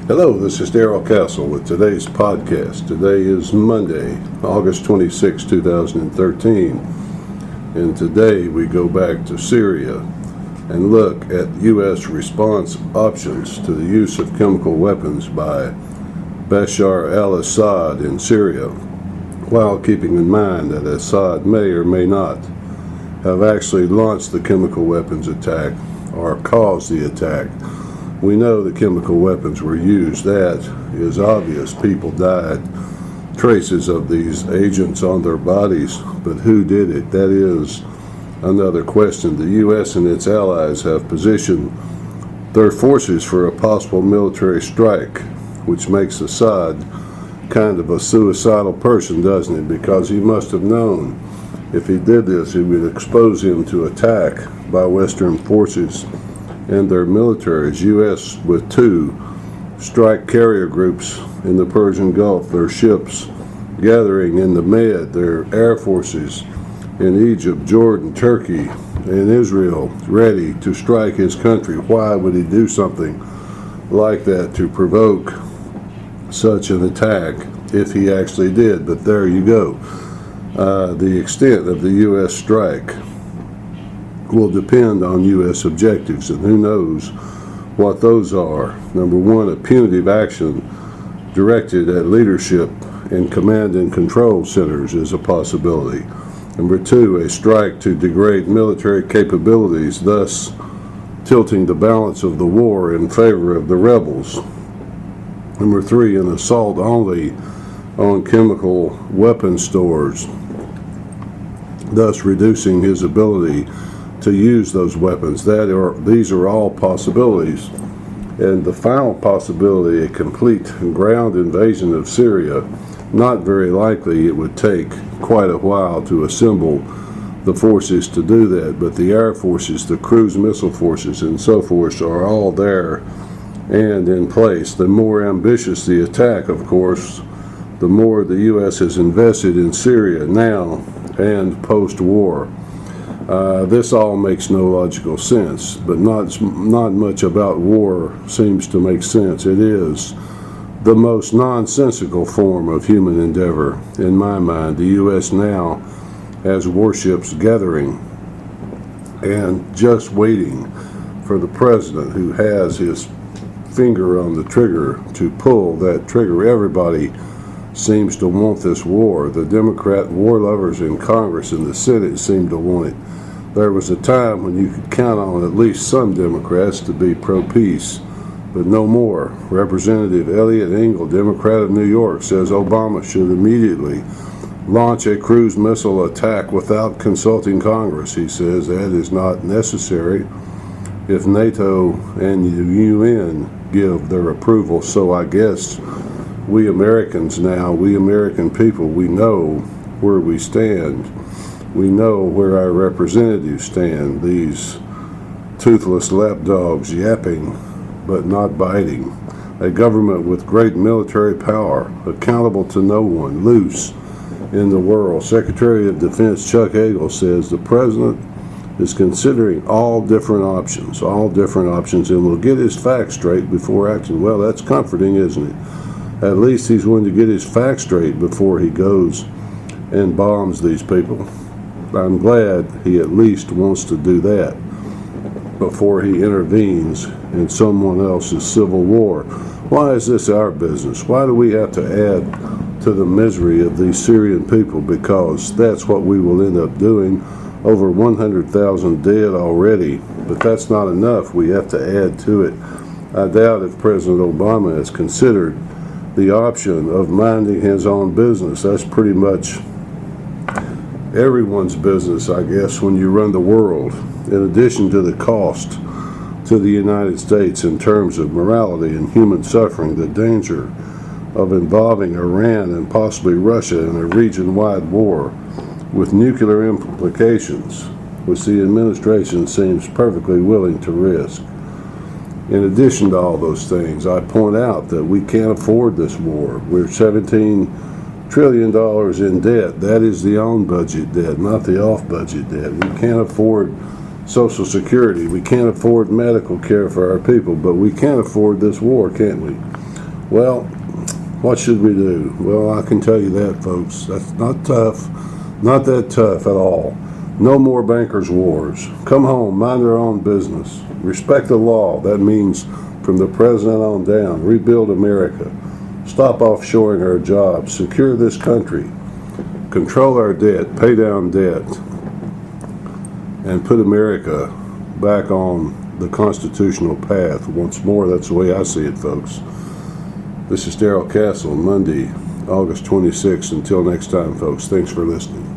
Hello, this is Darrell Castle with today's podcast. Today is Monday, August 26, 2013, and today we go back to Syria and look at U.S. response options to the use of chemical weapons by Bashar al-Assad in Syria, while keeping in mind that Assad may or may not have actually launched the chemical weapons attack or caused the attack. We know the chemical weapons were used. That is obvious. People died. Traces of these agents on their bodies, but who did it? That is another question. The U.S. and its allies have positioned their forces for a possible military strike, which makes Assad kind of a suicidal person, doesn't it? Because he must have known if he did this, it would expose him to attack by Western forces and their militaries. U.S. with 2 strike carrier groups in the Persian Gulf, their ships gathering in the Med, their air forces in Egypt, Jordan, Turkey, and Israel ready to strike his country. Why would he do something like that to provoke such an attack if he actually did? But there you go. The extent of the U.S. strike will depend on U.S. objectives, and who knows what those are. Number 1, a punitive action directed at leadership and command and control centers is a possibility. Number 2, a strike to degrade military capabilities, thus tilting the balance of the war in favor of the rebels. Number 3, an assault only on chemical weapon stores, thus reducing his ability to use those weapons. These are all possibilities. And the final possibility, a complete ground invasion of Syria, not very likely. It would take quite a while to assemble the forces to do that, but the air forces, the cruise missile forces, and so forth are all there and in place. The more ambitious the attack, of course, the more the U.S. has invested in Syria now and post-war. This all makes no logical sense, but not much about war seems to make sense. It is the most nonsensical form of human endeavor, in my mind. The U.S. now has warships gathering and just waiting for the president, who has his finger on the trigger, to pull that trigger. Everybody seems to want this war. The Democrat war lovers in Congress and the Senate seem to want it. There was a time when you could count on at least some Democrats to be pro-peace, but no more. Representative Elliot Engel, Democrat of New York, says Obama should immediately launch a cruise missile attack without consulting Congress. He says that is not necessary if NATO and the UN give their approval. So I guess we Americans now, we American people, we know where we stand. We know where our representatives stand. These toothless lapdogs yapping but not biting. A government with great military power, accountable to no one, loose in the world. Secretary of Defense Chuck Hagel says the president is considering all different options, and will get his facts straight before acting. Well, that's comforting, isn't it? At least he's going to get his facts straight before he goes and bombs these people. I'm glad he at least wants to do that before he intervenes in someone else's civil war. Why is this our business? Why do we have to add to the misery of these Syrian people? Because that's what we will end up doing. Over 100,000 dead already, but that's not enough. We have to add to it. I doubt if President Obama has considered the option of minding his own business. That's pretty much everyone's business, I guess, when you run the world. In addition to the cost to the United States in terms of morality and human suffering, the danger of involving Iran and possibly Russia in a region-wide war with nuclear implications, which the administration seems perfectly willing to risk. In addition to all those things, I point out that we can't afford this war. We're $17 trillion in debt. That is the on-budget debt, not the off-budget debt. We can't afford Social Security. We can't afford medical care for our people, but we can't afford this war, can't we? Well, what should we do? Well, I can tell you that, folks. That's not tough. Not that tough at all. No more bankers' wars. Come home, mind their own business. Respect the law. That means from the president on down. Rebuild America. Stop offshoring our jobs. Secure this country. Control our debt. Pay down debt. And put America back on the constitutional path once more. That's the way I see it, folks. This is Darrell Castle, Monday, August 26th. Until next time, folks, thanks for listening.